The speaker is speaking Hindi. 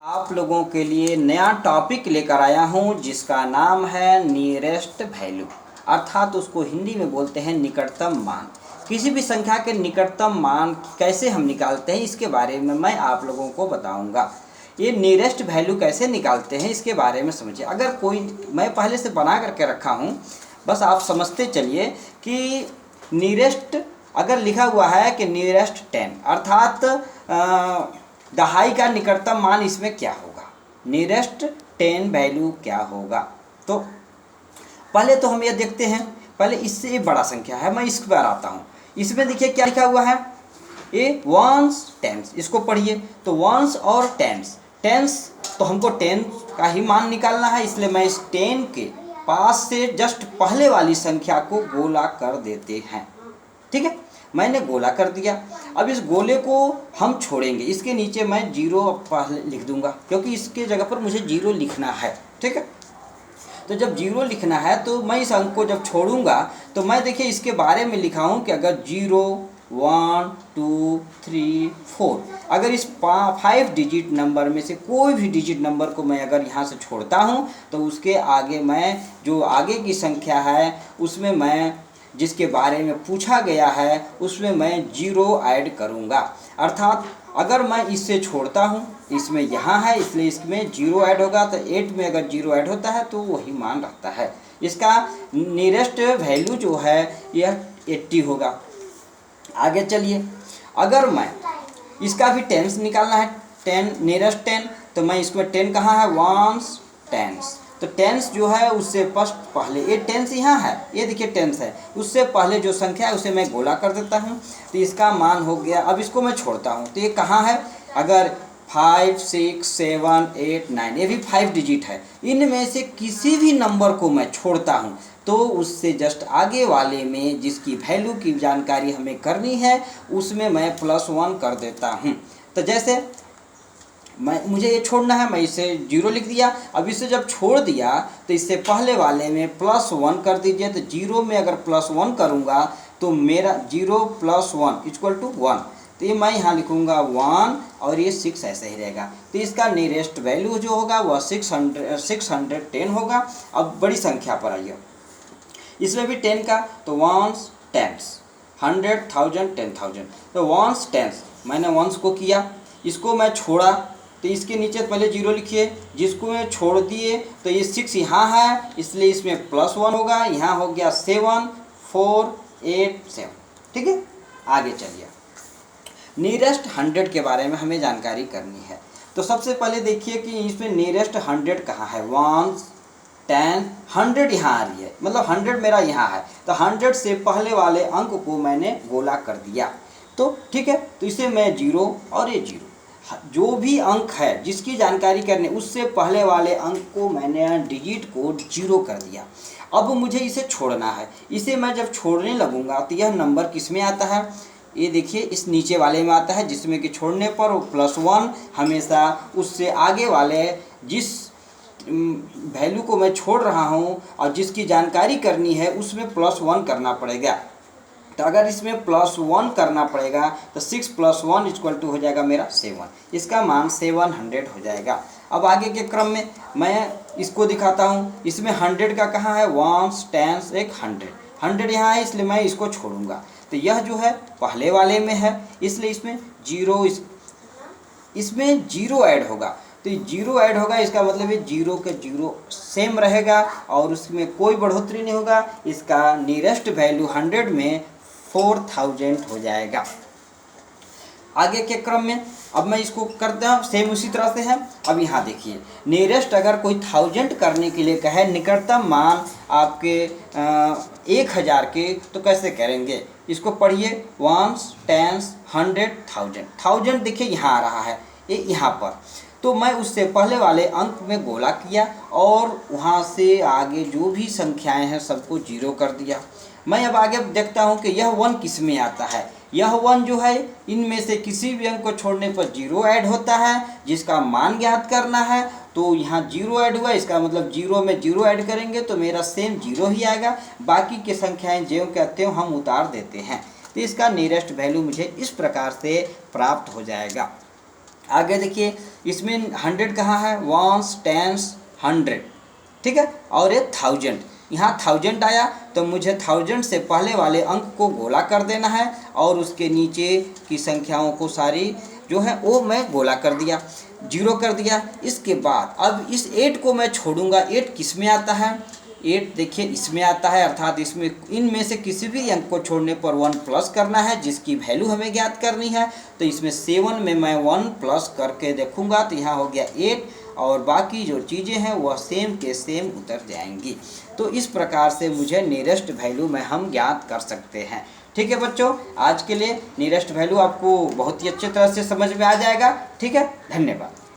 आप लोगों के लिए नया टॉपिक लेकर आया हूं जिसका नाम है नियरेस्ट वैल्यू, अर्थात उसको हिंदी में बोलते हैं निकटतम मान। किसी भी संख्या के निकटतम मान कैसे हम निकालते हैं इसके बारे में मैं आप लोगों को बताऊंगा। ये नियरेस्ट वैल्यू कैसे निकालते हैं इसके बारे में समझिए। अगर कोई मैं पहले से बना करके रखा हूँ, बस आप समझते चलिए कि नियरेस्ट अगर लिखा हुआ है कि नियरेस्ट 10 अर्थात दहाई का निकटतम मान इसमें क्या होगा, नियरेस्ट 10 वैल्यू क्या होगा। तो पहले तो हम ये देखते हैं, पहले इससे ये बड़ा संख्या है, मैं इस पर आता हूँ। इसमें देखिए क्या लिखा हुआ है, ये वंस टेंस, इसको पढ़िए। तो वंस और टेंस, टेंस तो हमको 10 का ही मान निकालना है, इसलिए मैं इस 10 के पास से जस्ट पहले वाली संख्या को गोला कर देते हैं। ठीक है, मैंने गोला कर दिया। अब इस गोले को हम छोड़ेंगे, इसके नीचे मैं 0 पहले लिख दूंगा क्योंकि इसके जगह पर मुझे 0 लिखना है। ठीक है, तो जब 0 लिखना है तो मैं इस अंक को जब छोड़ूंगा तो मैं देखिए इसके बारे में लिखा हूँ कि अगर 0 1 2 3 4 अगर इस 5 डिजिट नंबर में से कोई भी डिजिट नंबर को मैं अगर यहाँ से छोड़ता हूँ तो उसके आगे मैं जो आगे की संख्या है उसमें मैं जिसके बारे में पूछा गया है उसमें मैं 0 ऐड करूँगा। अर्थात अगर मैं इससे छोड़ता हूँ, इसमें यहाँ है इसलिए इसमें 0 ऐड होगा, तो 8 में अगर 0 ऐड होता है तो वही मान रखता है। इसका नियरेस्ट वैल्यू जो है यह 80 होगा। आगे चलिए, अगर मैं इसका भी टेंस निकालना है, 10 नियरेस्ट 10, तो मैं इसमें 10 कहाँ है, वंस टेंस। तो टेंस जो है उससे फर्स्ट पहले ये टेंस यहाँ है, ये देखिए टेंस है, उससे पहले जो संख्या है उसे मैं गोला कर देता हूँ तो इसका मान हो गया। अब इसको मैं छोड़ता हूँ तो ये कहाँ है, अगर 5 6 7 8 9 ये भी 5 डिजिट है, इनमें से किसी भी नंबर को मैं छोड़ता हूँ तो उससे जस्ट आगे वाले में जिसकी वैल्यू की जानकारी हमें करनी है उसमें मैं +1 कर देता हूँ। तो जैसे मुझे ये छोड़ना है, मैं इसे 0 लिख दिया। अब इसे जब छोड़ दिया तो इससे पहले वाले में +1 कर दीजिए। तो 0 में अगर +1 करूँगा तो मेरा 0 + 1 = 1, तो ये मैं यहाँ लिखूँगा 1 और ये 6 ऐसे ही रहेगा। तो इसका नियरेस्ट वैल्यू जो होगा वह 610 होगा। अब बड़ी संख्या पर आइए, इसमें भी 10 का, तो वंस टेंस 100 1000 10,000, तो वंस टेंस मैंने वंस को किया, इसको मैं छोड़ा तो इसके नीचे पहले 0 लिखिए, जिसको मैं छोड़ दिए तो ये 6 यहाँ है इसलिए इसमें +1 होगा, यहाँ हो गया 7 4 8 7। ठीक है, आगे चलिए, नियरेस्ट 100 के बारे में हमें जानकारी करनी है। तो सबसे पहले देखिए कि इसमें नियरेस्ट 100 कहाँ है, 1 10 100 यहाँ आ रही है, मतलब 100 मेरा यहाँ है, तो 100 से पहले वाले अंक को मैंने गोला कर दिया। तो ठीक है, तो इसे मैं 0 और ये 0, जो भी अंक है जिसकी जानकारी करने उससे पहले वाले अंक को मैंने डिजिट को 0 कर दिया। अब मुझे इसे छोड़ना है, इसे मैं जब छोड़ने लगूंगा तो यह नंबर किस में आता है, ये देखिए इस नीचे वाले में आता है, जिसमें कि छोड़ने पर +1 हमेशा उससे आगे वाले जिस वैल्यू को मैं छोड़ रहा हूँ और जिसकी जानकारी करनी है उसमें +1 करना पड़ेगा। तो अगर इसमें +1 करना पड़ेगा तो 6 + 1 = हो जाएगा मेरा 7, इसका मान 700 हो जाएगा। अब आगे के क्रम में मैं इसको दिखाता हूँ, इसमें 100 का कहाँ है, वंस टेंस एक 100 यहाँ है इसलिए मैं इसको छोड़ूंगा। तो यह जो है पहले वाले में है इसलिए इसमें 0 इसमें 0 ऐड होगा, तो 0 ऐड होगा, इसका मतलब ये 0 के 0 सेम रहेगा और उसमें कोई बढ़ोतरी नहीं होगा। इसका नियरेस्ट वैल्यू 100 में 4000 हो जाएगा। आगे के क्रम में अब मैं इसको करता हूँ, सेम उसी तरह से है। अब यहाँ देखिए, नियरेस्ट अगर कोई 1000 करने के लिए कहे, निकटतम मान आपके 1000 के, तो कैसे करेंगे, इसको पढ़िए, वंस टेंस 100 1000, 1000 देखिए यहाँ आ रहा है, ये यहाँ पर, तो मैं उससे पहले वाले अंक में गोला किया और वहाँ से आगे जो भी संख्याएं हैं सबको 0 कर दिया। मैं अब आगे देखता हूँ कि यह 1 किस में आता है, यह 1 जो है इनमें से किसी भी अंक को छोड़ने पर 0 ऐड होता है, जिसका मान ज्ञात करना है। तो यहाँ 0 ऐड हुआ, इसका मतलब 0 में 0 ऐड करेंगे तो मेरा सेम 0 ही आएगा, बाकी की संख्याएं जो कहते हो हम उतार देते हैं। तो इसका नियरेस्ट वैल्यू मुझे इस प्रकार से प्राप्त हो जाएगा। आगे देखिए, इसमें 100 कहाँ है, वंस, टेंस, 100, ठीक है, और ये 1000, यहाँ 1000 आया तो मुझे 1000 से पहले वाले अंक को गोला कर देना है और उसके नीचे की संख्याओं को सारी जो है वो मैं गोला कर दिया, 0 कर दिया। इसके बाद अब इस 8 को मैं छोड़ूंगा। 8 किस में आता है, 8 देखिए इसमें आता है, अर्थात इसमें इनमें से किसी भी अंक को छोड़ने पर 1 प्लस करना है जिसकी वैल्यू हमें ज्ञात करनी है। तो इसमें 7 में मैं 1 प्लस करके देखूंगा तो यहाँ हो गया 8 और बाकी जो चीज़ें हैं वह सेम के सेम उतर जाएंगी। तो इस प्रकार से मुझे नियरेस्ट वैल्यू में हम ज्ञात कर सकते हैं। ठीक है बच्चों, आज के लिए नियरेस्ट वैल्यू आपको बहुत ही अच्छे तरह से समझ में आ जाएगा। ठीक है, धन्यवाद।